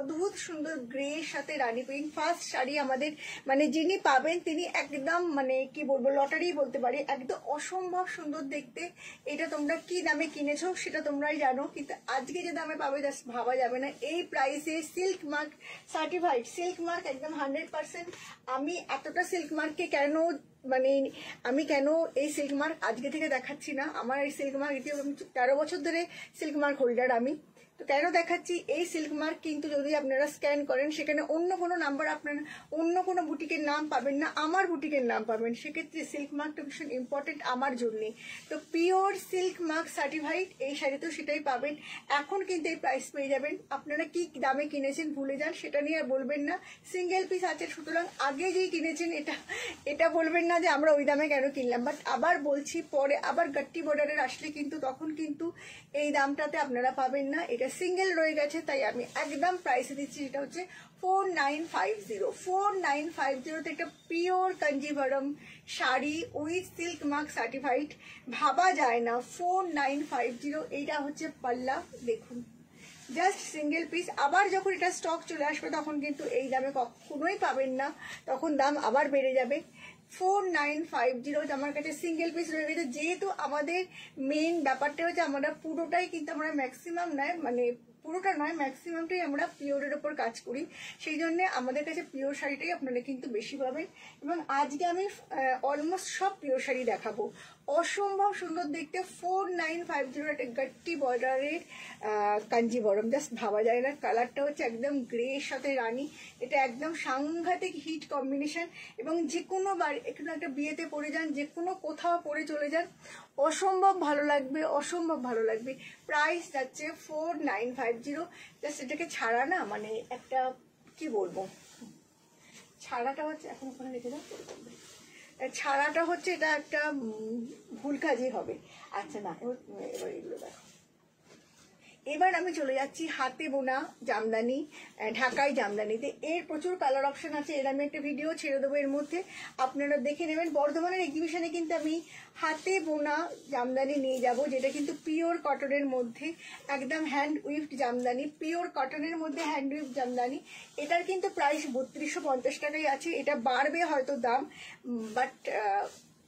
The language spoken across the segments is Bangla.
অদ্ভুত সুন্দর গ্রে সাথে রানী পিঙ্ক। ফার্স্ট শাড়ি আমাদের, মানে যিনি পাবেন তিনি একদম মানে কি বলবো, লটারি বলতে পারি, একদম অসম্ভব সুন্দর দেখতে। এটা তোমরা কি দামে কিনেছো সেটা তোমরাই জানো, কিন্তু আজকে যে দামে পাবে জাস্ট ভাবা যাবে না। এই প্রাইসে silk mark certified, silk mark একদম 100%। আমি এতটা সিল্ক মার্ককে কেন মানে আমি কেন এই সিল্ক মার্ক আজকে থেকে দেখাচ্ছি না, আমার এই সিল্ক মার্ক এটি 13 বছর ধরে সিল্ক মার্ক হোল্ডার আমি, তো কেন দেখাচ্ছি এই সিল্ক মার্ক কিন্তু যদি আপনারা স্ক্যান করেন সেখানে অন্য কোনো নাম্বার, আপনারা অন্য কোনো বুটিকের নাম পাবেন না, আমার বুটিকের নাম পাবেন। সেক্ষেত্রে সিল্ক মার্কটা ভীষণ ইম্পর্টেন্ট আমার জন্যে। তো পিওর সিল্ক মার্ক সার্টিফাইড এই শাড়িতেও সেটাই পাবেন। এখন কিন্তু এই প্রাইস পেয়ে যাবেন। আপনারা কি দামে কিনেছেন ভুলে যান, সেটা নিয়ে আর বলবেন না, সিঙ্গেল পিস আছে, সুতরাং আগে যেই কিনেছেন এটা বলবেন না যে আমরা ওই দামে কেন কিনলাম। বাট আবার বলছি, পরে আবার গাট্টি বর্ডারের আসলে কিন্তু তখন কিন্তু এই দামটাতে আপনারা পাবেন না, এটা সিঙ্গেল রয়ে গেছে। তাই আমি একদম প্রাইসে দিচ্ছি, এটা হচ্ছে 4950। 4950 একটা pure Kanjivaram sari with silk mark certified, ভাবা যায় না। 4950, এইটা হচ্ছে পাল্লা, দেখুন জাস্ট সিঙ্গেল পিস। আবার যখন এটা স্টক চলে আসবে তখন কিন্তু এই দামে কখনোই পাবেন না, তখন দাম আবার বেড়ে যাবে। 4950 আমার কাছে সিঙ্গেল পিস রয়ে গেছে। যেহেতু আমাদের মেন ব্যাপারটা হচ্ছে আমরা পুরোটাই কিন্তু আমরা ম্যাক্সিমাম নয়, মানে পুরোটা নয়, ম্যাক্সিমামটাই আমরা পিওরের ওপর কাজ করি, সেই জন্য আমাদের কাছে পিওর শাড়িটাই আপনারা কিন্তু বেশি পাবেন। এবং আজকে আমি অলমোস্ট সব পিওর শাড়ি দেখাবো, অসম্ভব সুন্দর দেখতে। 4950 একটা গাট্টি বর্ডারের কাঞ্জিবরম, জাস্ট ভাবা যায় না। কালারটা হচ্ছে একদম গ্রে এর সাথে রানী, এটা একদম সাংঘাতিক হিট কম্বিনেশন। এবং যে কোনো এখানে একটা বিয়েতে পরে যান, যে কোনো কোথাও পরে চলে যান, অসম্ভব ভালো লাগবে, অসম্ভব ভালো লাগবে। প্রাইস যাচ্ছে 4950। জাস্ট এটাকে ছাড়া না, মানে একটা কি বলবো, ছাড়াটা হচ্ছে এখন ওখানে রেখে দাও, ছাড়াটা হচ্ছে এটা একটা ভুল কাজই হবে। আচ্ছা না, এবার এগুলো দেখো। এবার আমি চলে যাচ্ছি হাতে বোনা জামদানি, ঢাকাই জামদানিতে। এর প্রচুর কালার অপশন আছে, এর আমি একটা ভিডিও ছেড়ে দেবো, এর মধ্যে আপনারা দেখে নেবেন। বর্ধমানের এক্সিবিশনে কিন্তু আমি হাতে বোনা জামদানি নিয়ে যাব, যেটা কিন্তু পিওর কটনের মধ্যে, একদম হ্যান্ড উইফড জামদানি, পিওর কটনের মধ্যে হ্যান্ড উইফড জামদানি। এটার কিন্তু প্রাইস 3250 টাকাই আছে। এটা বাড়বে হয়তো দাম, বাট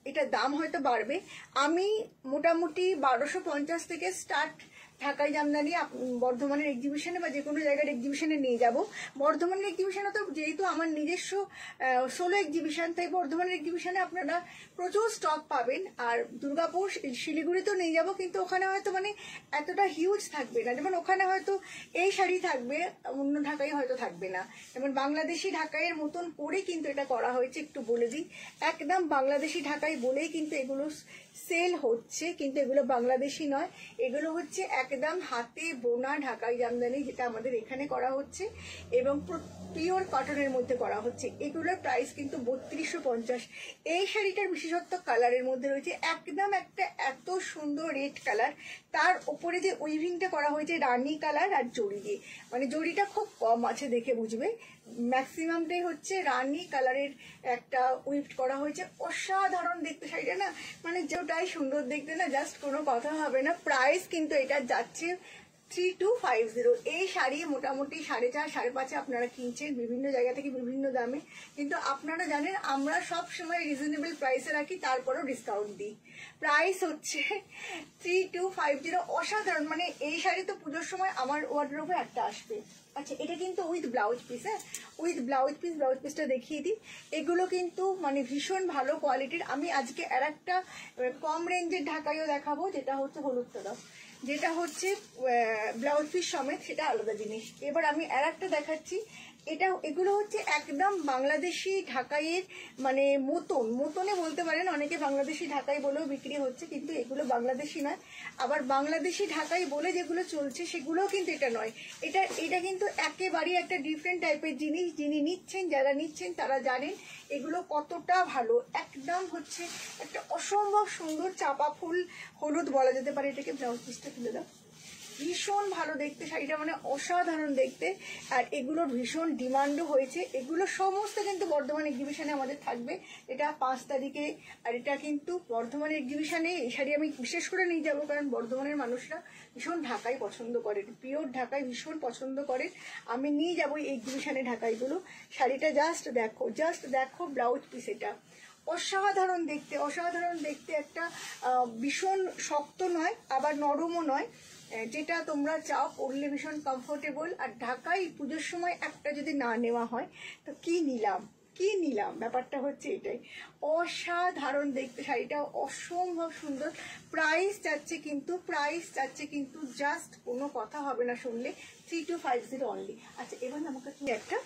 এটা দাম হয়তো বাড়বে। আমি মোটামুটি 1250 থেকে স্টার্ট ঢাকাই জামদানি বর্ধমানের এক্সিবিশনে বা যে কোনো জায়গার এক্সিবিশনে নিয়ে যাব। বর্ধমানের এক্সিবিশনে তো যেহেতু আমার নিজস্ব সোলো এক্সিবিশন, তাই বর্ধমানের এক্সিবিশনে আপনারা প্রচুর স্টক পাবেন। আর দুর্গাপুর শিলিগুড়িতেও নিয়ে যাব, কিন্তু ওখানে হয়তো মানে এতটা হিউজ থাকবে না। যেমন ওখানে হয়তো এই শাড়ি থাকবে, অন্য ঢাকাই হয়তো থাকবে না। যেমন বাংলাদেশি ঢাকাইয়ের মতন করে কিন্তু এটা করা হয়েছে, একটু বলে দিই, একদম বাংলাদেশি ঢাকাই বলেই কিন্তু এগুলো সেল হচ্ছে, কিন্তু এগুলো বাংলাদেশি নয়, এগুলো হচ্ছে একদম হাতে বোনা ঢাকাই জামদানি, যেটা আমাদের এখানে করা হচ্ছে এবং পিওর কটনের মধ্যে করা হচ্ছে। এগুলোর প্রাইস কিন্তু 3250। এই শাড়িটার বিশেষত্ব কালারের মধ্যে রয়েছে, একদম একটা এত সুন্দর রেড কালার, তার উপরে যে উইভিংটা করা হয়েছে রানী কালার আর জড়ি দিয়ে, মানে জড়িটা খুব কম আছে দেখে বুঝবে, ম্যাক্সিমামটাই হচ্ছে রানী কালারের একটা উইভড করা হয়েছে। অসাধারণ দেখতে শাড়িটা না, মানে যেটাই সুন্দর দেখতে না, জাস্ট কোনো কথা হবে না। প্রাইস কিন্তু এটা যাচ্ছে 3250। এই শাড়ি মোটামুটি 4.5 5.5 আপনারা কিনছেন বিভিন্ন জায়গা থেকে বিভিন্ন দামে, কিন্তু আপনারা জানেন আমরা সব সময় রিজনেবল প্রাইসে রাখি, তারপরেও ডিসকাউন্ট দিই। প্রাইস হচ্ছে 3250। অসাধারণ, মানে এই শাড়ি তো পুজোর সময় আমার ওয়ার্ডরোবে একটা আসবে। আচ্ছা, এটা কিন্তু উইথ ব্লাউজ পিস, হ্যাঁ উইথ ব্লাউজ পিস। ব্লাউজ পিসটা দেখিয়ে দিই, এগুলো কিন্তু মানে ভীষণ ভালো কোয়ালিটির। আমি আজকে আর একটা কম রেঞ্জের ঢাকাইও দেখাবো, যেটা হচ্ছে হলুদটা দাও, যেটা হচ্ছে ব্লাউজ পিস সমেত, সেটা আলাদা জিনিস। এবার আমি আর একটা দেখাচ্ছি, এগুলো হচ্ছে একদম বাংলাদেশি ঢাকাইয়ের মানে মতনে বলতে পারেন, অনেকে বাংলাদেশি ঢাকাই বলেও বিক্রি হচ্ছে, কিন্তু এগুলো বাংলাদেশি নয়। আবার বাংলাদেশি ঢাকাই বলে যেগুলো চলছে সেগুলোও কিন্তু এটা নয়। এটা কিন্তু একেবারেই একটা ডিফারেন্ট টাইপের জিনিস। যিনি নিচ্ছেন, যারা নিচ্ছেন তারা জানেন এগুলো কতটা ভালো। একদম হচ্ছে একটা অসম্ভব সুন্দর চাপা ফুল হলুদ বলা যেতে পারে এটাকে। ব্লাউজ পিসটা তুলে দাও, ভীষণ ভালো দেখতে শাড়িটা, মানে অসাধারণ দেখতে। আর এগুলোর ভীষণ ডিমান্ডও হয়েছে। এগুলো সমস্ত কিন্তু বর্ধমান এক্সিবিশনে আমাদের থাকবে, এটা 5 তারিখে। আর এটা কিন্তু বর্ধমান এক্সিবিশনে এই শাড়ি আমি বিশেষ করে নিয়ে যাবো, কারণ বর্ধমানের মানুষরা ভীষণ ঢাকাই পছন্দ করেন, পিওর ঢাকাই ভীষণ পছন্দ করেন। আমি নিয়ে যাবো এই এক্সিবিশনে ঢাকাইগুলো। শাড়িটা জাস্ট দেখো ব্লাউজ পিস, এটা অসাধারণ দেখতে, অসাধারণ দেখতে। একটা ভীষণ শক্ত নয় আবার নরমও নয়, যেটা তোমরা চাও, পরলে ভীষণ কমফোর্টেবল। আর ঢাকায় পুজোর সময় একটা যদি না নেওয়া হয় তো কি নিলাম, ব্যাপারটা হচ্ছে এটাই। অসাধারণ দেখতে শাড়িটা, অসম্ভব সুন্দর। প্রাইস যাচ্ছে কিন্তু জাস্ট কোনো কথা হবে না শুনলে, 3250 অনলি। আচ্ছা, এবার আমাকে কি একটা,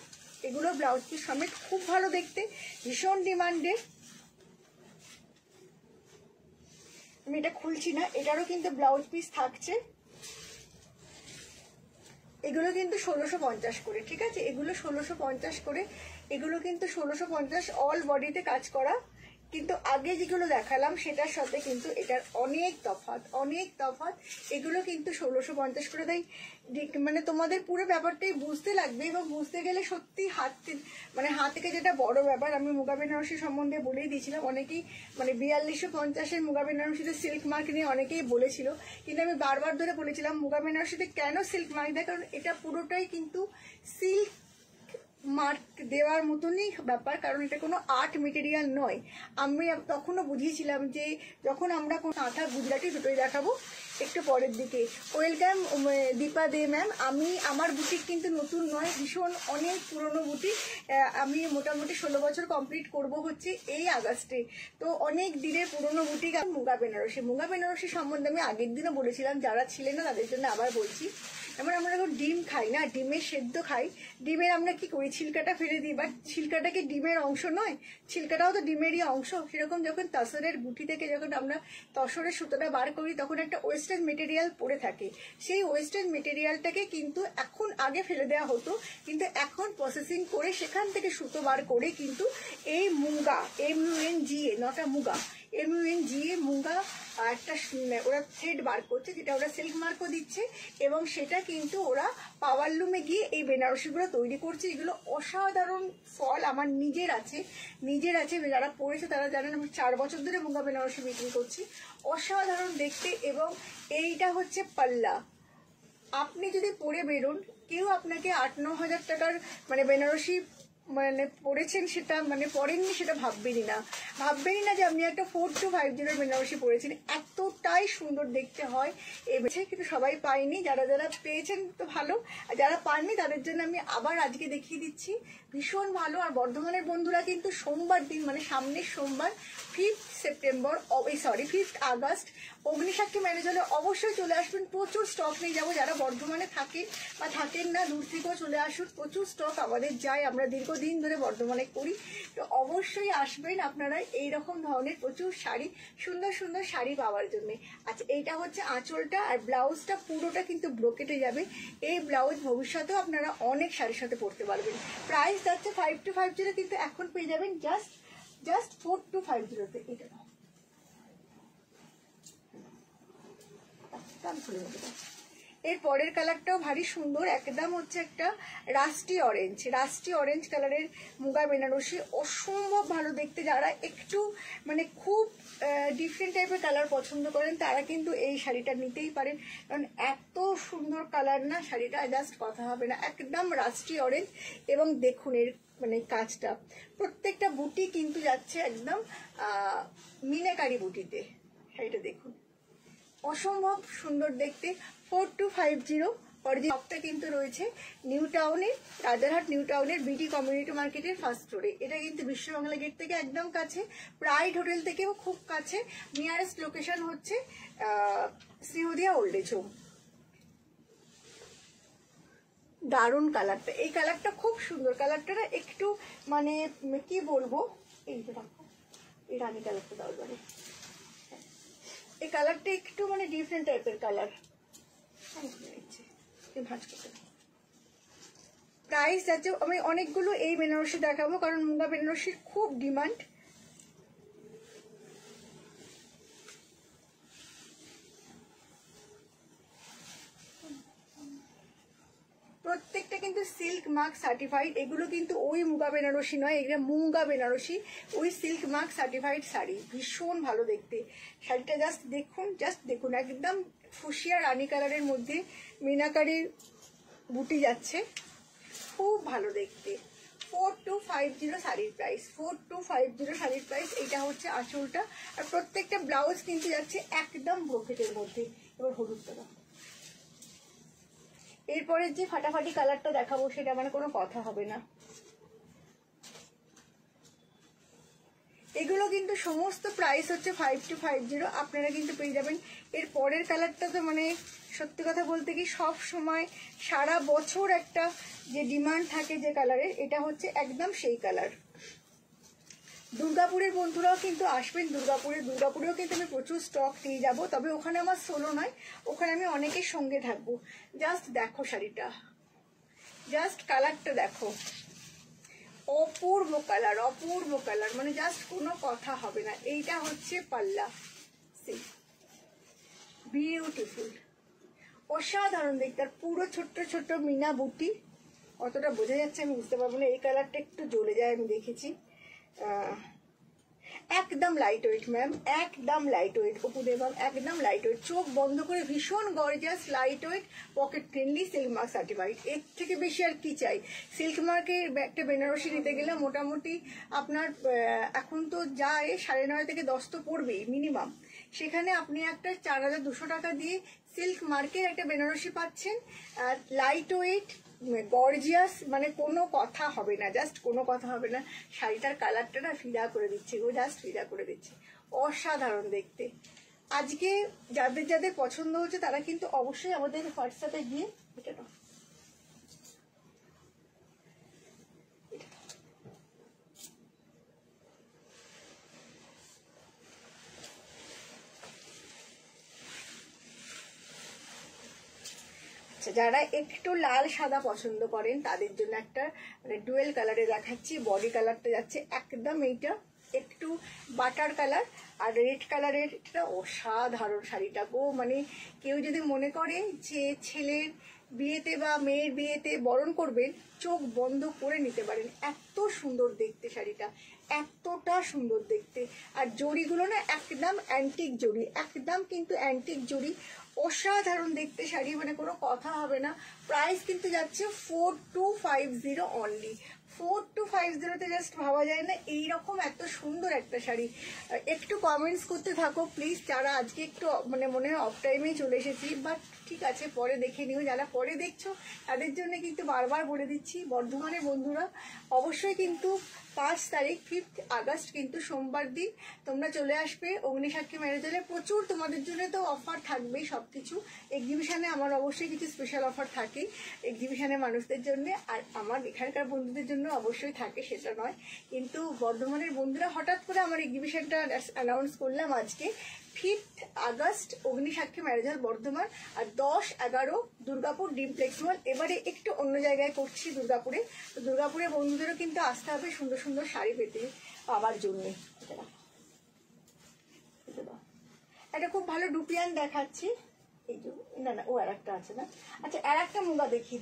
এগুলো ব্লাউজ পিস সমেত খুব ভালো দেখতে, ভীষণ ডিমান্ডেড। আমি এটা খুলছি না, এটারও কিন্তু ব্লাউজ পিস থাকছে। এগুলো কিন্তু 1650 করে, ঠিক আছে, এগুলো 1650 করে, এগুলো কিন্তু 1650 অল বডিতে কাজ করা। কিন্তু আগে যেগুলো দেখালাম সেটার সাথে কিন্তু এটার অনেক তফাৎ। এগুলো কিন্তু 1650 করে দেয়। মানে তোমাদের পুরো ব্যাপারটাই বুঝতে লাগবে, এবং বুঝতে গেলে সত্যি হাত থেকে যেটা বড় ব্যাপার। আমি মুগা বেনারসি সম্বন্ধে বলেই দিয়েছিলাম, অনেকেই মানে 4250-এর মুগা বেনারসিতে সিল্ক মার্ক নিয়ে অনেকেই বলেছিল, কিন্তু আমি বারবার ধরে বলেছিলাম মুগা বেনারসিতে কেন সিল্ক মার্ক দেয়, কারণ এটা পুরোটাই কিন্তু সিল্ক মার্ক দেওয়ার মতনই ব্যাপার, কারণ এটা কোনো আর্ট মেটেরিয়াল নয়। আমি তখনও বুঝিয়েছিলাম যে যখন আমরা কোনো কাঁথা গুজরাটি দুটোই দেখাবো একটু পরের দিকে। ওয়েলকাম দীপা দে ম্যাম। আমার বুটিক কিন্তু নতুন নয়, ভীষণ অনেক পুরনো বুটিক। আমি মোটামুটি 16 বছর কমপ্লিট করব হচ্ছে এই আগস্টে, তো অনেক দিনের পুরনো বুটিক। মুগা বেনারসি সম্বন্ধে আমি আগের দিনও বলেছিলাম, যারা ছিলেন না তাদের জন্য আবার বলছি। যেমন আমরা যখন ডিম খাই না, ডিমের সেদ্ধ খাই, ডিমের আমরা কি করি, ছিলকাটা ফেলে দিই, বাট ছিলকাটা কি ডিমের অংশ নয়? ছিলকাটাও তো ডিমেরই অংশ। সেরকম যখন তসরের গুটি থেকে যখন আমরা তসরের সুতোটা বার করি, তখন একটা ওয়েস্টেজ মেটেরিয়াল পড়ে থাকে। সেই ওয়েস্টেজ মেটেরিয়ালটাকে কিন্তু এখন আগে ফেলে দেওয়া হতো, কিন্তু এখন প্রসেসিং করে সেখান থেকে সুতো বার করে কিন্তু এই মুগা, MUNGA, নটা মুগা, MUNGA মুগা একটা ওরা থ্রেড বার করছে, যেটা ওরা সিল্ক মার্কও দিচ্ছে, এবং সেটা কিন্তু ওরা পাওয়ার লুমে গিয়ে এই বেনারসিগুলো তৈরি করছে। এগুলো অসাধারণ ফল আমার নিজের আছে, যারা পড়েছে তারা জানেন, আমি 4 বছর ধরে মুগা বেনারসি বিক্রি করছি। অসাধারণ দেখতে। এবং এইটা হচ্ছে পাল্লা। আপনি যদি পরে বেরোন, কেউ আপনাকে 8-9 হাজার টাকার মানে বেনারসি মানে পড়েছেন, সেটা মানে পড়েননি সেটা ভাববেনই না যে আপনি একটা 4250 বেনারসি পড়েছেন। এতটাই সুন্দর দেখতে হয় কিন্তু সবাই পায়নি। যারা পেয়েছেন তো ভালো, আর যারা পাননি তাদের জন্য আমি আবার আজকে দেখিয়ে দিচ্ছি, ভীষণ ভালো। আর বর্ধমানের বন্ধুরা কিন্তু সোমবার দিন, মানে সামনের সোমবার 5 আগস্ট অগ্নিসাক্ষী ম্যারেজ হলে অবশ্যই চলে আসবেন। প্রচুর স্টক নিয়ে যাবো। যারা বর্ধমানে থাকেন বা থাকেন না, দূর থেকেও চলে আসুন। প্রচুর স্টক আমাদের যায়, আমরা দীর্ঘদিন ধরে বর্ধমানে করি, তো অবশ্যই আসবেন আপনারা এইরকম ধরনের প্রচুর শাড়ি, সুন্দর সুন্দর শাড়ি পাওয়ার জন্য। আচ্ছা, এইটা হচ্ছে আঁচলটা, আর ব্লাউজটা পুরোটা কিন্তু ব্রোকেটে যাবে। এই ব্লাউজ ভবিষ্যতেও আপনারা অনেক শাড়ির সাথে পরতে পারবেন। প্রাইস যাচ্ছে 5250, কিন্তু এখন পেয়ে যাবেন জাস্ট 4250-তে। এটা এর পরের কালারটাও ভারী সুন্দর, একদম হচ্ছে একটা রাস্টি অরেঞ্জ কালারের মুগা বেনারসি, অসম্ভব ভালো দেখতে। যারা একটু মানে খুব ডিফারেন্ট টাইপের কালার পছন্দ করেন তারা কিন্তু এই শাড়িটা নিতেই পারেন, কারণ এত সুন্দর কালার না, শাড়িটা জাস্ট কথা হবে না। একদম রাস্টি অরেঞ্জ, এবং দেখুন এর মানে কাজটা, প্রত্যেকটা বুটি কিন্তু যাচ্ছে একদম মিনাকারি বুটিতে। শাড়িটা দেখুন, অসম্ভব সুন্দর দেখতে। 4250 অরিজিনালটা কিন্তু রয়েছে নিউ টাউনের, রাজারহাট নিউ টাউনের বিটি কমিউনিটি মার্কেটের ফার্স্ট ফ্লোরে। এটা কিন্তু বিশ্ববাংলা গেট থেকে একদম কাছে, প্রাইড হোটেল থেকেও খুব কাছে। নিয়ারেস্ট লোকেশন হচ্ছে শ্রীহদিয়া ওল্ড এজ হোম। দারুণ কালারটা, এই কালারটা খুব সুন্দর। কালারটা একটু মানে কি বলবো, এই রানী কালারটা দাও এবারে। এই কালারটা একটু মানে ডিফারেন্ট টাইপের কালার। প্রাইস আছে, আমি অনেকগুলো এই বেনারসি দেখাবো, কারণ মুগা বেনারসির খুব ডিমান্ড। Silk mark certified. এগুলো কিন্তু ওই মুগা বেনারসি নয়, এগুলো মুগা বেনারসি, ওই সিল্ক মার্ক সার্টিফাইড শাড়ি। ভীষণ ভালো দেখতে শাড়িটা, জাস্ট দেখুন একদম ফুসিয়া রানী কালারের মধ্যে মিনাকারির বুটি যাচ্ছে, খুব ভালো দেখতে। 4250 শাড়ির প্রাইস, 4250 শাড়ির প্রাইস। এটা হচ্ছে আঁচলটা, আর প্রত্যেকটা ব্লাউজ কিন্তু যাচ্ছে একদম ব্রোকেটের মধ্যে। এবার হলুদটা দাও। এরপরে যে ফাটাফাটি কালারটা দেখাবো সেটা মানে কোনো কথা হবে না। এগুলো কিন্তু সমস্ত প্রাইস হচ্ছে 5250, আপনারা কিন্তু পেয়ে যাবেন। এর পরের কালারটা তো মানে সত্যি কথা বলতে কি সব সময় সারা বছর একটা যে ডিমান্ড থাকে যে কালারের, এটা হচ্ছে একদম সেই কালার। দুর্গাপুরের বন্ধুরাও কিন্তু আসবেন, দুর্গাপুরেও কিন্তু আমি প্রচুর স্টক নিয়ে যাব, তবে ওখানে আমার সোলো নয়, ওখানে আমি অনেকের সঙ্গে থাকবো। জাস্ট দেখো শাড়িটা, জাস্ট কালারটা দেখো, অপূর্ব কালার, মানে জাস্ট কোনো কথা হবে না। এইটা হচ্ছে পাল্লা, বিউটিফুল, অসাধারণ দেখতে। আর পুরো ছোট্ট ছোট্ট মিনা বুটি, অতটা বোঝা যাচ্ছে আমি বুঝতে পারবো না, এই কালারটা একটু জ্বলে যায় আমি দেখেছি। একদম লাইট ওয়েট ম্যাম, একদম লাইট ওয়েট অপু দেবাম, একদম লাইট ওয়েট, চোখ বন্ধ করে ভীষণ gorgeous, light weight, pocket friendly, silk mark certified. এর থেকে বেশি আর কি চাই? সিল্ক মার্কের একটা বেনারসি নিতে গেলে মোটামুটি আপনার এখন তো যায় 9.5 থেকে 10 তো পড়বেই মিনিমাম, সেখানে আপনি একটা 4200 টাকা দিয়ে সিল্ক মার্কের একটা বেনারসি পাচ্ছেন, আর লাইট ওয়েট গর্জিয়াস, মানে কোনো কথা হবে না, জাস্ট কোনো কথা হবে না। শাড়িটার কালারটা না ফিদা করে দিচ্ছে, ও জাস্ট ফিদা করে দিচ্ছে, অসাধারণ দেখতে। আজকে যাদের যাদের পছন্দ হচ্ছে তারা কিন্তু অবশ্যই আমাদের হোয়াটসঅ্যাপে গিয়ে এটা নাও। যারা একটু লাল সাদা পছন্দ করেন তাদের জন্য একটা মানে ডুয়েল কালারে দেখাচ্ছি। বডি কালারটা যাচ্ছে একদম এইটা একটু বাটার কালার, আর রেড কালারের এটা অসাধারণ শাড়িটা গো। মানে কেউ যদি মনে করে যে ছেলের বিয়েতে বা মেয়ের বিয়েতে বরণ করবেন, চোখ বন্ধ করে নিতে পারেন, এত সুন্দর দেখতে শাড়িটা, এতটা সুন্দর দেখতে। আর জড়িগুলো না একদম অ্যান্টিক জড়ি, একদম কিন্তু অ্যান্টিক জড়ি, অসাধারণ দেখতে শাড়ি, মানে কোনো কথা হবে না। প্রাইস কিন্তু যাচ্ছে 4250 অনলি, 4250-তে জাস্ট ভাবা যায় না এইরকম এত সুন্দর একটা শাড়ি। একটু কমেন্টস করতে থাকো প্লিজ, যারা আজকে একটু মানে মনে হয় অফ টাইমেই চলে এসেছি, বাট ঠিক আছে পরে দেখে নিও। যারা পরে দেখছো তাদের জন্য কিন্তু বারবার বলে দিচ্ছি, বর্ধমানের বন্ধুরা অবশ্যই কিন্তু 5 তারিখ 5 আগস্ট কিন্তু সোমবার দিন তোমরা চলে আসবে অগ্নিসাক্ষী ম্যারেজ হলে। প্রচুর তোমাদের জন্য তো অফার থাকবেই, সবকিছু এক্সিবিশনে আমার অবশ্যই কিছু স্পেশাল অফার থাকে এক্সিবিশনে মানুষদের জন্য, আর আমার এখানকার বন্ধুদের জন্য অবশ্যই থাকে, সেটা নয়। কিন্তু বর্ধমানের বন্ধুরা হঠাৎ করে আমার এক্সিবিশনটা অ্যানাউন্স করলাম আজকে 5 আগস্ট অগ্নিসাক্ষী ম্যারেজ হল বর্ধমান, আর 10-11 দুর্গাপুর ডিমপ্লেক্স মল। এবারে একটু অন্য জায়গায় করছি দুর্গাপুরে, তো দুর্গাপুরের বন্ধুদেরও কিন্তু আসতে হবে সুন্দর সুন্দর শাড়ি পেতে পাওয়ার জন্য। একটা খুব ভালো ডুপিয়ান দেখাচ্ছি, এই যে না ও আর একটা আছে না, আচ্ছা আর একটা মুগা দেখিয়ে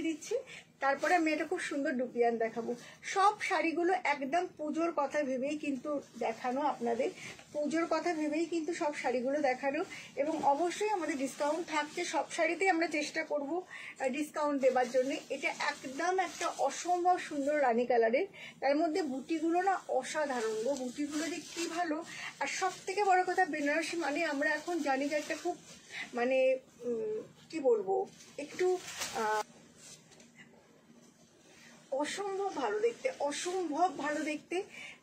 দিচ্ছি, তারপরে আমি এটা খুব সুন্দর ডুপিয়ান দেখাবো। সব শাড়িগুলো একদম পুজোর কথা ভেবেই কিন্তু দেখানো, আপনাদের পুজোর কথা ভেবেই কিন্তু সব শাড়িগুলো দেখানো, এবং অবশ্যই আমাদের ডিসকাউন্ট থাকছে সব শাড়িতেই, আমরা চেষ্টা করব ডিসকাউন্ট দেবার জন্য। এটা একদম একটা অসম্ভব সুন্দর রানী কালারের, তার মধ্যে বুটিগুলো না অসাধারণ গো, বুটিগুলো যে কি ভালো। আর সব থেকে বড় কথা বেনারসি মানে আমরা এখন জানি যে একটা খুব মানে কি বলবো একটু অসম্ভব ভালো দেখতে,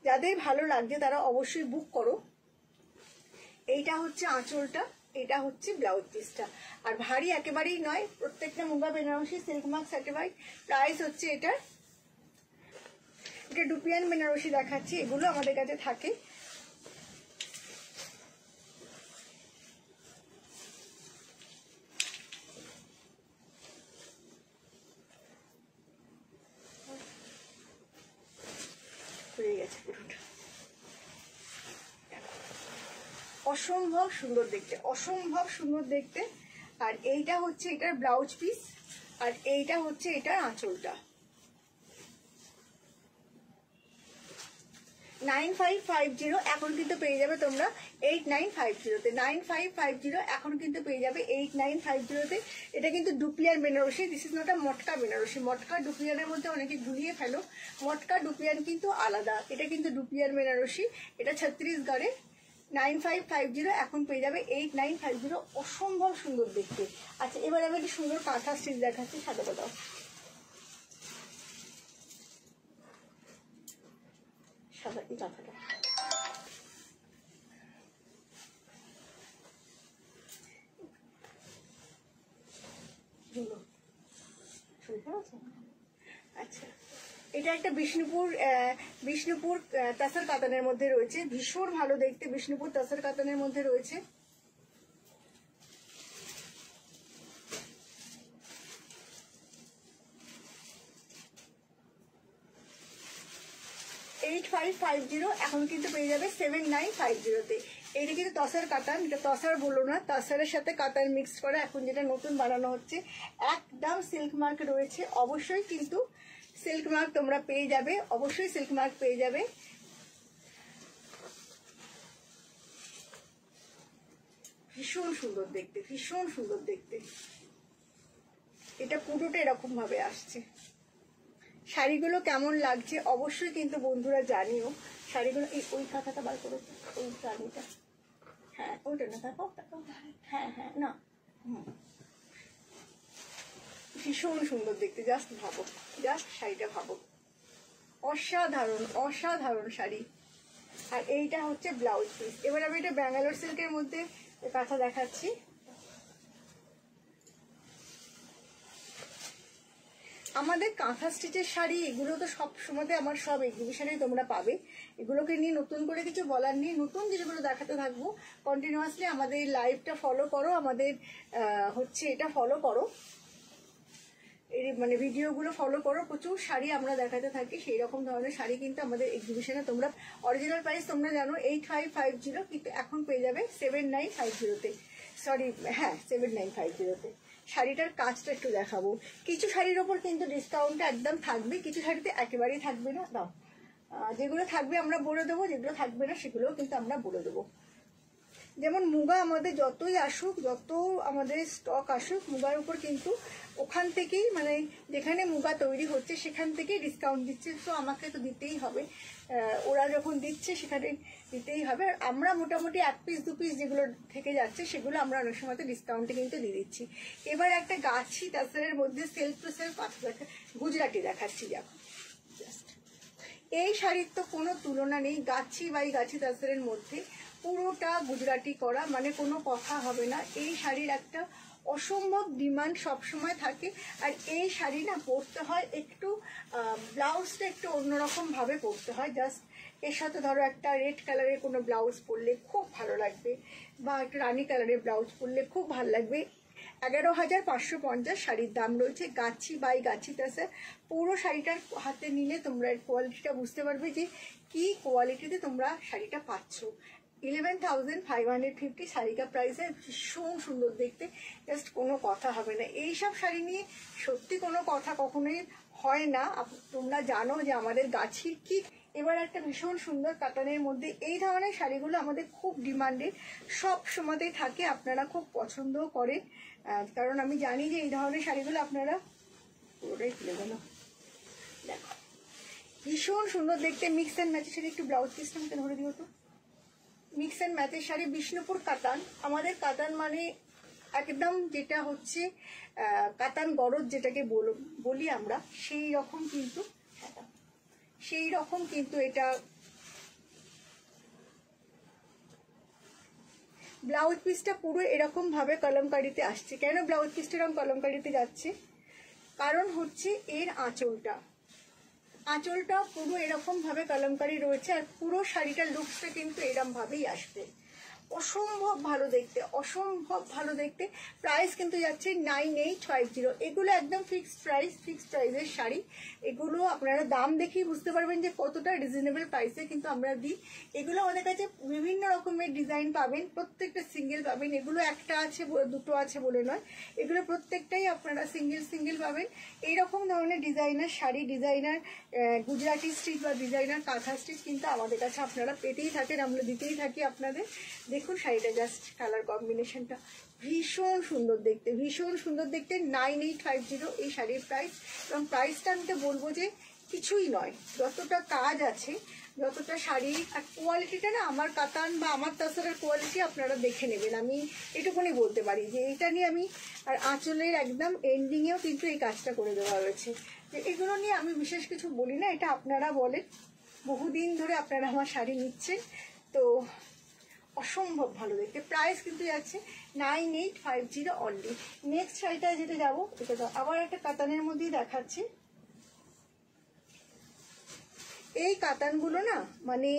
যাদের ভালো লাগছে তারা অবশ্যই বুক করো। এইটা হচ্ছে আঁচলটা, এটা হচ্ছে ব্লাউজ পিসটা, আর ভারী একেবারেই নয়, প্রত্যেকটা Muga Banarasi silk mark certified. Price হচ্ছে এটা ডুপিয়ান বেনারসি দেখাচ্ছি, এগুলো আমাদের কাছে থাকে। অসম্ভব সুন্দর দেখতে, আর এইটা হচ্ছে এটার ব্লাউজ পিস, আর এইটা হচ্ছে এটার আঁচলটা। 9550 এখন কিন্তু পেয়ে যাবে তোমরা 8950-তে। 9550 এখন কিন্তু পেয়ে যাবে 8950-তে। এটা কিন্তু ডুপ্লিয়ার Banarasi, this is not a matka Banarasi. মটকা ডুপ্লিয়ারের মধ্যে অনেকে গুলিয়ে ফেলো, মটকা ডুপ্লিয়ার কিন্তু আলাদা, এটা কিন্তু ডুপ্লিয়ার বেনারসি, এটা ছত্তিশগড়ে। 9550 এখন পেয়ে যাবে 8950। অসম্ভব সুন্দর দেখতে। আচ্ছা, এবার আমি একটা সুন্দর কাঁথা স্টিচ দেখাচ্ছি, সাদাটা দাও, সাদা এই কাঁথাটা। আচ্ছা, এটা একটা বিষ্ণুপুর তাসার কাতানের মধ্যে রয়েছে, ভীষণ ভালো দেখতে, বিষ্ণুপুর তাসার কাতানের মধ্যে রয়েছে। এখন কিন্তু পেয়ে যাবে 7950-তে। এটা কিন্তু তসার কাতান, এটা তসার বলো না, তসারের সাথে কাতান মিক্সড করা এখন যেটা নতুন বানানো হচ্ছে। একদম সিল্ক মার্ক রয়েছে, অবশ্যই কিন্তু সিল্ক মার্ক তোমরা পেয়ে যাবে, অবশ্যই সিল্ক মার্ক পেয়ে যাবে। ভীষণ সুন্দর দেখতে, ভীষণ সুন্দর দেখতে। এটা পুরোটা এরকম ভাবে আসছে। শাড়িগুলো কেমন লাগছে অবশ্যই কিন্তু বন্ধুরা জানিও। শাড়িগুলো এই ওই কাঁথাটা বার করো, ওই শাড়িটা, হ্যাঁ ওইটা না, তারপর হ্যাঁ হ্যাঁ না, ভীষণ সুন্দর দেখতে। জাস্ট ভাবো, জাস্ট শাড়িটা ভাবো, অসাধারণ অসাধারণ শাড়ি। আর এইটা হচ্ছে ব্লাউজ পিস। এবার আমি এটা ব্যাঙ্গালোর সিল্কের মধ্যে কাঁথা দেখাচ্ছি। আমাদের কাঁথা স্টিচের শাড়ি এগুলো তো সব সময় আমার সব এক্সিবিশনে তোমরা পাবে, এগুলোকে নিয়ে নতুন করে কিছু বলার নেই। নতুন যেগুলো দেখাতে থাকবো কন্টিনিউয়াসলি। আমাদের লাইভটা ফলো করো, আমাদের হচ্ছে এটা ফলো করো, এই মানে ভিডিওগুলো ফলো করো। প্রচুর শাড়ি আমরা দেখাতে থাকি, সেই রকম ধরনের শাড়ি কিন্তু আমাদের এক্সিবিশনে তোমরা। অরিজিনাল প্রাইস তোমরা জানো 8550, কিন্তু এখন পেয়ে যাবে 7950-তে, সরি হ্যাঁ 7950-তে। শাড়িটার কাজটা একটু দেখাবো। কিছু শাড়ির ওপর কিন্তু ডিসকাউন্টটা একদম থাকবে, কিছু শাড়িতে একেবারেই থাকবে না। দাও, যেগুলো থাকবে আমরা বলে দেবো, যেগুলো থাকবে না সেগুলোও কিন্তু আমরা বলে দেবো। যেমন মুগা আমাদের যতই আসুক, যত আমাদের স্টক আসুক, মুগার উপর কিন্তু ওখান থেকেই মানে যেখানে মুগা তৈরি হচ্ছে সেখান থেকেই ডিসকাউন্ট দিচ্ছে। তো আমাকে তো দিতেই হবে, ওরা যখন দিচ্ছে সেখানে দিতেই হবে। আর আমরা মোটামুটি 1 পিস 2 পিস যেগুলো থেকে যাচ্ছে সেগুলো আমরা অনেক সময় ডিসকাউন্টে কিন্তু দিয়ে দিচ্ছি। এবার একটা গাছি তাসারের মধ্যে সেলফ টু সেলফ গুজরাটি দেখাচ্ছি। দেখো জাস্ট এই শাড়ির তো কোনো তুলনা নেই। গাছি বাই গাছি তাসারের মধ্যে পুরোটা গুজরাটি করা, মানে কোনো কথা হবে না। এই শাড়ির একটা অসম্ভব ডিমান্ড সবসময় থাকে। আর এই শাড়ি না পরতে হয় একটু, ব্লাউজটা একটু অন্যরকম ভাবে পরতে হয়। জাস্ট এর সাথে ধরো একটা রেড কালারের কোনো ব্লাউজ পরলে খুব ভালো লাগবে, বা একটা রানী কালারের ব্লাউজ পরলে খুব ভালো লাগবে। 11,550 শাড়ির দাম রয়েছে। গাছি বাই গাছি তাসার পুরো শাড়িটার হাতে নিলে তোমরা এর কোয়ালিটিটা বুঝতে পারবে যে কি কোয়ালিটিতে তোমরা শাড়িটা পাচ্ছ। 11,550 শাড়ি কা প্রাইস। ভীষণ সুন্দর দেখতে, জাস্ট কোনো কথা হবে না। এইসব শাড়ি নিয়ে সত্যি কোনো কথা কখনোই হয় না। তোমরা জানো যে আমাদের গাছির কি। এবার একটা ভীষণ সুন্দর কাতানের মধ্যে এই ধরনের শাড়িগুলো আমাদের খুব ডিমান্ডেড, সব সময়তেই থাকে, আপনারা খুব পছন্দও করেন। কারণ আমি জানি যে এই ধরনের শাড়িগুলো আপনারা পুরোটাই তুলে গেল। দেখো ভীষণ সুন্দর দেখতে, মিক্স অ্যান্ড ম্যাচের শাড়ি। একটু ব্লাউজ পিসটা আমাকে ধরে দিও তো। মিক্স অ্যান্ড ম্যাচের শাড়ি, বিষ্ণুপুর কাতান। আমাদের কাতান মানে একদম যেটা হচ্ছে কাতান গরজ যেটাকে বলি আমরা, সেই রকম কিন্তু, সেই রকম কিন্তু এটা। ব্লাউজ পিসটা পুরো এরকম ভাবে কলমকারিতে আসছে। কেন ব্লাউজ পিসটা এরকম কলমকারিতে যাচ্ছে? কারণ হচ্ছে এর আঁচলটা, আঁচলটা পুরো এরকম ভাবে কলমকারি রয়েছে। আর পুরো শাড়িটার লুকসটা কিন্তু এরকম ভাবেই আসবে। অসম্ভব ভালো দেখতে, অসম্ভব ভালো দেখতে। প্রাইস কিন্তু যাচ্ছে 9850। এগুলো একদম ফিক্সড প্রাইসের শাড়ি। এগুলো আপনারা দাম দেখেই বুঝতে পারবেন যে কতটা রিজনেবল প্রাইসে কিন্তু আমরা দিই। এগুলো আমাদের কাছে বিভিন্ন রকমের ডিজাইন পাবেন, প্রত্যেকটা সিঙ্গেল পাবেন। এগুলো একটা আছে দুটো আছে বলে নয়, এগুলো প্রত্যেকটাই আপনারা সিঙ্গেল পাবেন। এইরকম ধরনের designer sari, designer Gujarati stitch বা ডিজাইনার কাঁথা স্টিচ কিন্তু আমাদের কাছে আপনারা পেতেই থাকেন, আমরা দিতেই থাকি আপনাদের। দেখুন শাড়িটা, জাস্ট কালার কম্বিনেশনটা ভীষণ সুন্দর দেখতে, ভীষণ সুন্দর দেখতে। 9850 এই শাড়ির প্রাইস। এবং প্রাইসটা আমি তো বলবো যে কিছুই নয়, যতটা কাজ আছে, যতটা শাড়ি আর কোয়ালিটিটা না, আমার কাতান বা আমার তাছাড়ার কোয়ালিটি আপনারা দেখে নেবেন। আমি এটুকুনি বলতে পারি যে এটা নিয়ে আমি, আর আঁচলের একদম এন্ডিংয়েও কিন্তু এই কাজটা করে দেওয়া হয়েছে। যে এগুলো নিয়ে আমি বিশেষ কিছু বলি না, এটা আপনারা বলেন, বহুদিন ধরে আপনারা আমার শাড়ি নিচ্ছেন, তো অসম্ভব ভালো দেখতে। প্রাইস কিন্তু যাচ্ছে 9850 অনলি। নেক্সট শাড়িটা যেটা যাবো, এটা তো আবার একটা কাতানের মধ্যেই দেখাচ্ছি। এই কাতানগুলো না, মানে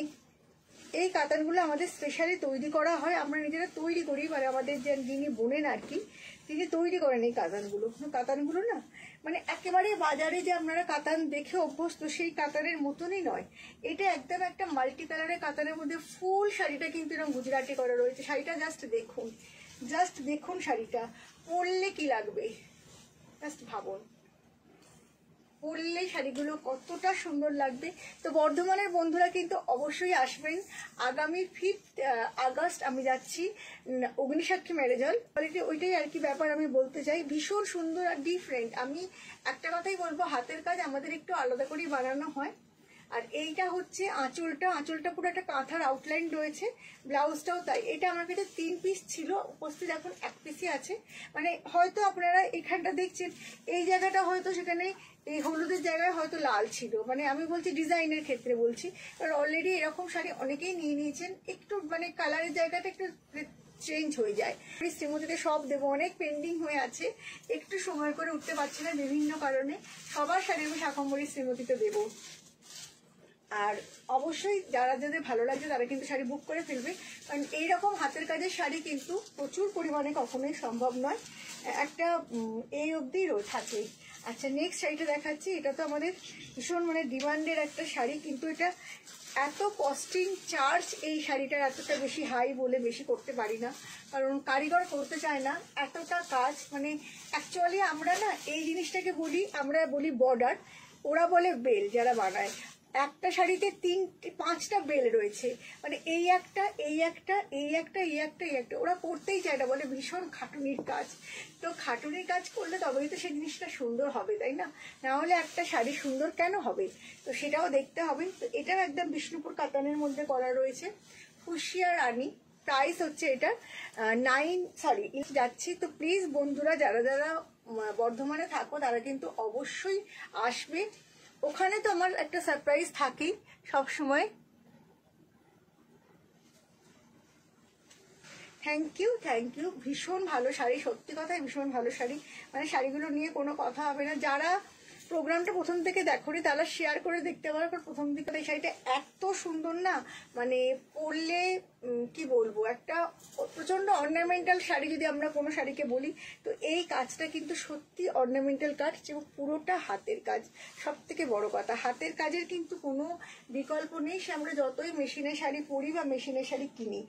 এই কাতানগুলো আমাদের স্পেশালি তৈরি করা হয়, আমরা নিজেরা তৈরি করি, মানে আমাদের যিনি বোনেন আর কি, তিনি তৈরি করেন এই কাতানগুলো না, মানে একেবারে বাজারে যে আপনারা কাতান দেখে অভ্যস্ত সেই কাতানের মতনই নয়। এটা একদম একটা মাল্টি কালারের কাতানের মধ্যে ফুল শাড়িটা কিন্তু এরকম গুজরাটি করা রয়েছে। শাড়িটা জাস্ট দেখুন শাড়িটা পরলে কি লাগবে, জাস্ট ভাবুন পরলে শাড়িগুলো কতটা সুন্দর লাগবে। তো বর্ধমানের বন্ধুরা কিন্তু অবশ্যই আসবেন। আগামী 5 আগস্ট আমি যাচ্ছি অগ্নিসাক্ষী ম্যারেজ হল। ওইটাই আর কি ব্যাপার আমি বলতে চাই, ভীষণ সুন্দর আর ডিফারেন্ট। আমি একটা কথাই বলবো, হাতের কাজ আমাদের একটু আলাদা করেই বানানো হয়। আর এইটা হচ্ছে আঁচলটা পুরো একটা কাঁথার আউটলাইন রয়েছে, ব্লাউজটাও তাই। এটা আমার কাছে 3 পিস ছিল, উপস্থিত এখন 1 পিসই আছে। মানে হয়তো আপনারা এখানটা দেখছেন, এই জায়গাটা হয়তো সেখানে এই হলুদের জায়গায় হয়তো লাল ছিল, মানে আমি বলছি ডিজাইনের ক্ষেত্রে বলছি, কারণ অলরেডি এরকম শাড়ি অনেকেই নিয়ে নিয়েছেন। একটু মানে কালারের জায়গাটা একটু চেঞ্জ হয়ে যায়। শ্রীমতীতে সব দেবো, অনেক পেন্ডিং হয়ে আছে, একটু সময় করে উঠতে পারছি না বিভিন্ন কারণে। সবার শাড়ি আমি শাকম্বরী শ্রীমতীতে দেবো। আর অবশ্যই যাদের ভালো লাগছে তারা কিন্তু শাড়ি বুক করে ফেলবে, কারণ এইরকম হাতের কাজের শাড়ি কিন্তু প্রচুর পরিমাণে কখনোই সম্ভব নয়, একটা এই অবধি থাকে। আচ্ছা, নেক্সট শাড়িটা দেখাচ্ছি। এটা তো আমাদের ভীষণ মানে ডিমান্ডের একটা শাড়ি, কিন্তু এটা এত কস্টিং চার্জ এই শাড়িটার এতটা বেশি হাই বলে বেশি করতে পারি না, কারণ কারিগর করতে চায় না এতটা কাজ। মানে অ্যাকচুয়ালি আমরা না এই জিনিসটাকে বলি, আমরা বলি বর্ডার, ওরা বলে বেল যারা বানায়। একটা শাড়িতে 5টা বেল রয়েছে, মানে এই একটা, ওরা করতেই চায় না, বলে ভীষণ খাটুনির কাজ। তো খাটুনির কাজ করলে তবেই তো সেই জিনিসটা সুন্দর হবে, তাই না? না হলে একটা শাড়ি সুন্দর কেন হবে? তো সেটাও দেখতে হবে। তো এটাও একদম বিষ্ণুপুর কাতানের মধ্যে করা রয়েছে, ফুসিয়া রানী। প্রাইস হচ্ছে এটা যাচ্ছি। তো প্লিজ বন্ধুরা, যারা বর্ধমানে থাকো তারা কিন্তু অবশ্যই আসবে। ওখানে তো আমার একটা সারপ্রাইজ থাকেই সব সময়। Thank you. ভীষণ ভালো শাড়ি, সত্যি কথাই ভীষণ ভালো শাড়ি। মানে শাড়িগুলো নিয়ে কোনো কথা হবে না। যারা প্রোগ্রামটা প্রথম থেকে দেখোনি তারা শেয়ার করে দেখতে পারো, কারণ প্রথম দিকে এই শাড়িটা এত সুন্দর না, মানে পরলে কি বলবো, একটা প্রচন্ড অর্নামেন্টাল শাড়ি যদি আমরা কোনো শাড়িকে বলি, তো এই কাজটা কিন্তু সত্যি অর্নামেন্টাল কাজ, এবং পুরোটা হাতের কাজ। সব থেকে বড় কথা, হাতের কাজের কিন্তু কোনো বিকল্প নেই। সে আমরা যতই মেশিনের শাড়ি পরি বা মেশিনের শাড়ি কিনি,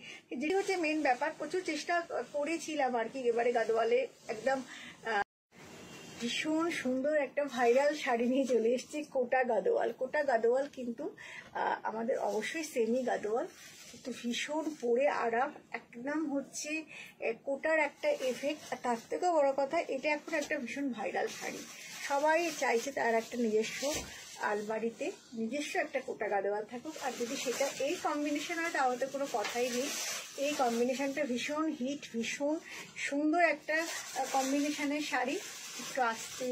যেটি হচ্ছে মেন ব্যাপার। প্রচুর চেষ্টা করেছিলাম আর কি, এবারে গাদোয়ালে একদম ভীষণ সুন্দর একটা ভাইরাল শাড়ি নিয়ে চলে এসেছি, কোটা গাদোয়াল কিন্তু আমাদের অবশ্যই সেমি গাদোয়াল, কিন্তু ভীষণ পরে আরাম, একদম হচ্ছে কোটার একটা এফেক্ট। তার থেকেও বড় কথা, এটা এখন একটা ভীষণ ভাইরাল শাড়ি, সবাই চাইছে তার একটা নিজস্ব আলমারিতে নিজস্ব একটা কোটা গাদোয়াল থাকুক। আর যদি সেটা এই কম্বিনেশন হয় তাহলে তো কোনো কথাই নেই। এই কম্বিনেশনটা ভীষণ হিট, ভীষণ সুন্দর একটা কম্বিনেশনের শাড়ি, একটু আসতে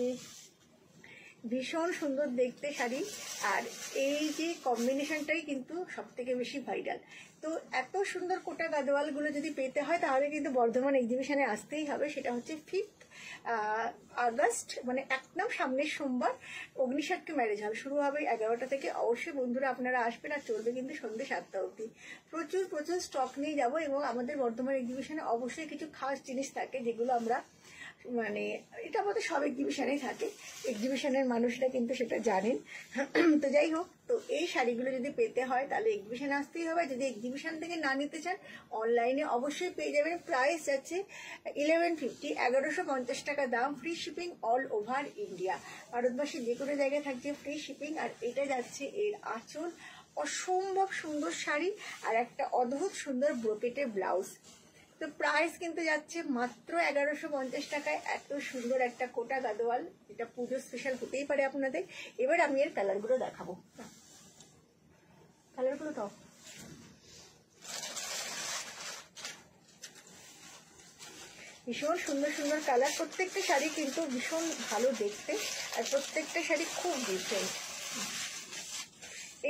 ভীষণ সুন্দর দেখতে শাড়ি। আর এই যে কম্বিনেশনটাই কিন্তু সব থেকে বেশি ভাইরাল। তো এত সুন্দর কোটা গাদোয়ালগুলো যদি পেতে হয় তাহলে কিন্তু বর্ধমান এক্সিবিশনে আসতেই হবে। সেটা হচ্ছে 5 আগস্ট, মানে একদম সামনের সোমবার অগ্নিসাক্ষী ম্যারেজ হল শুরু হবে 11টা থেকে। অবশ্যই বন্ধুরা আপনারা আসবেন, আর চলবে কিন্তু সন্ধ্যে 7টা অবধি। প্রচুর প্রচুর স্টক নিয়ে যাব, এবং আমাদের বর্ধমান এক্সিবিশনে অবশ্যই কিছু খাস জিনিস থাকে যেগুলো আমরা মানে এটা আমাদের সব এক্সিবিশনেই থাকে, এক্সিবিশনের মানুষরা কিন্তু সেটা জানেন। তো যাই হোক, তো এই শাড়িগুলো যদি পেতে হয় তাহলে এক্সিবিশনে আসতেই হবে। যদি এক্সিবিশন থেকে না নিতে চান অনলাইনে অবশ্যই পেয়ে যাবেন। প্রাইস যাচ্ছে 1150, 1150 টাকা দাম, free shipping all over India. ভারতবর্ষের যে কোনো জায়গায় থাকছে ফ্রি শিপিং। আর এটা যাচ্ছে এর আঁচল, অসম্ভব সুন্দর শাড়ি আর একটা অদ্ভুত সুন্দর ব্রোকেটের ব্লাউজ। তো প্রাইস কিন্তু যাচ্ছে মাত্র 1150 টাকায়। এত সুন্দর একটা কোটা গাদোয়াল, এটা পুজো স্পেশাল হতেই পারে আপনাদের। এবার আমি এর কালারগুলো দেখাবো। কালারগুলো তো ভীষণ সুন্দর সুন্দর কালার, প্রত্যেকটা শাড়ি কিন্তু ভীষণ ভালো দেখতে, আর প্রত্যেকটা শাড়ি খুব ডিফারেন্ট।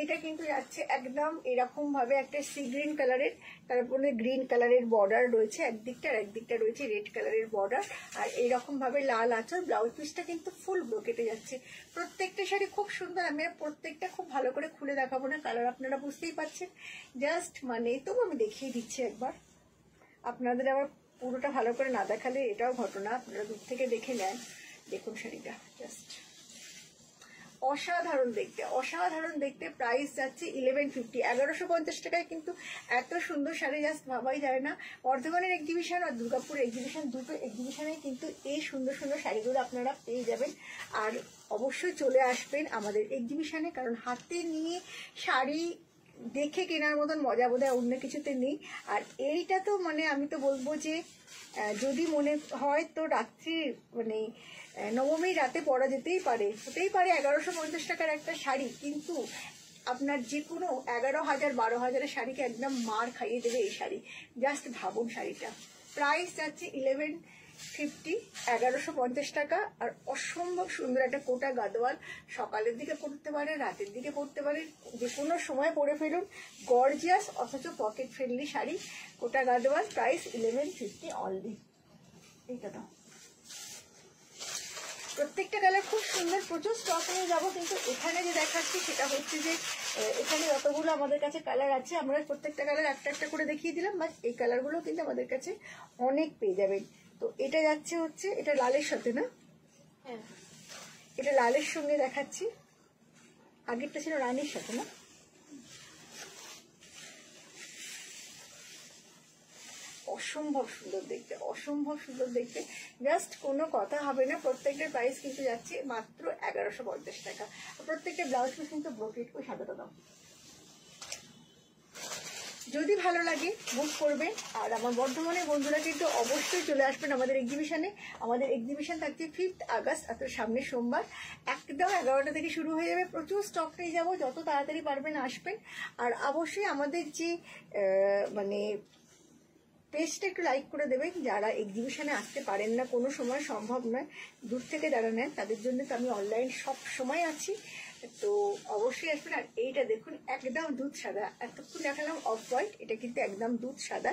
এইটা কিন্তু যাচ্ছে একদম এরকম ভাবে একটা সি গ্রিন কালারের, তারপরে গ্রিন কালারের বর্ডার রয়েছে একদিকটা, আর একদিকটা রয়েছে রেড কালারের বর্ডার, আর এইরকম ভাবে লাল আঁচল। ব্লাউজ পিসটা কিন্তু ফুল ব্রোকেটে যাচ্ছে। প্রত্যেকটা শাড়ি খুব সুন্দর। আমি প্রত্যেকটা খুব ভালো করে খুলে দেখাবো না, কালার আপনারা বুঝতেই পারছেন। জাস্ট মানে তবু আমি দেখিয়ে দিচ্ছি একবার। আপনাদের আবার পুরোটা ভালো করে না দেখালে এটাও ঘটনা, আপনারা দূর থেকে দেখে নেন। দেখুন শাড়িটা জাস্ট অসাধারণ দেখতে, অসাধারণ দেখতে। প্রাইস যাচ্ছে 1150, 1150 টাকায় কিন্তু এত সুন্দর শাড়ি জাস্ট ভাবাই যায় না। বর্ধমানের এক্সিবিশন আর দুর্গাপুর এক্সিবিশন, দুটো এক্সিবিশনে কিন্তু এই সুন্দর সুন্দর শাড়িগুলো আপনারা পেয়ে যাবেন। আর অবশ্যই চলে আসবেন আমাদের এক্সিবিশনে, কারণ হাতে নিয়ে শাড়ি দেখে কেনার মতন মজা বোধহয় অন্য কিছুতে নেই। আর এইটা তো মানে আমি তো বলবো যে যদি মনে হয় তো রাত্রি মানে নবমীর রাতে পরা যেতেই পারে, হতেই পারে 1150 টাকার একটা শাড়ি, কিন্তু আপনার যে কোনো 11,000 12,000-এর শাড়িকে একদম মার খাইয়ে দেবে এই শাড়ি। জাস্ট ভাবুন শাড়িটা। প্রাইস যাচ্ছে 1150, 1150 টাকা। আর অসম্ভব সুন্দর একটা কোটা গাদোয়াল, সকালের দিকে পরতে পারেন, রাতের দিকে পরতে পারেন, যে কোনো সময় পরে ফেলুন। গর্জিয়াস অথচ pocket friendly sari, Kota Gadwal. Price 1150 only. এইটা দাও। প্রত্যেকটা কালার খুব সুন্দর, প্রচুর স্টক নিয়ে যাবো। কিন্তু এখানে যে দেখাচ্ছি সেটা হচ্ছে যে এখানে যতগুলো আমাদের কাছে কালার আছে আমরা প্রত্যেকটা কালার একটা একটা করে দেখিয়ে দিলাম, বাট এই কালারগুলো কিন্তু আমাদের কাছে অনেক পেয়ে যাবেন। তো এটা যাচ্ছে হচ্ছে এটা লালের সাথে না, হ্যাঁ এটা লালের সঙ্গে দেখাচ্ছি, আগেরটা ছিল রানীর সাথে না। অসম্ভব সুন্দর দেখতে, অসম্ভব সুন্দর দেখতে, জাস্ট কোনো কথা হবে না। প্রত্যেকটার প্রাইস কিন্তু যাচ্ছে মাত্র 1150 টাকা। প্রত্যেকটা ব্লাউজ পিস কিন্তু ব্রোকেট। ওই সাদাটা দাও। যদি ভালো লাগে বুক করবেন। আর আমার বর্ধমানের বন্ধুরা কিন্তু অবশ্যই চলে আসবেন আমাদের এক্সিবিশনে। আমাদের এক্সিবিশন থাকছে 5 আগস্ট, অর্থাৎ সামনের সোমবার, একদম 11টা থেকে শুরু হয়ে যাবে। প্রচুর স্টক নিয়ে যাবো, যত তাড়াতাড়ি পারবেন আসবেন। আর অবশ্যই আমাদের যে মানে পেজটা একটু লাইক করে দেবেন। যারা এক্সিবিশনে আসতে পারেন না, কোনো সময় সম্ভব নয়, দূর থেকে যারা নেন তাদের জন্য তো আমি অনলাইন সব সময় আছি, তো অবশ্যই আসবেন। আর এইটা দেখুন একদম দুধ সাদা, এতক্ষণ দেখালাম অফ হোয়াইট, এটা কিন্তু একদম দুধ সাদা।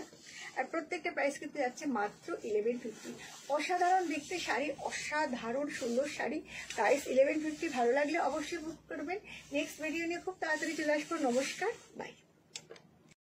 আর প্রত্যেকটা প্রাইস কিন্তু যাচ্ছে মাত্র 1150। অসাধারণ দেখতে শাড়ি, অসাধারণ সুন্দর শাড়ি, প্রাইস 1150। ভালো লাগলে অবশ্যই বুক করবেন। নেক্সট ভিডিও নিয়ে খুব তাড়াতাড়ি চলে আসবো। নমস্কার, বাই।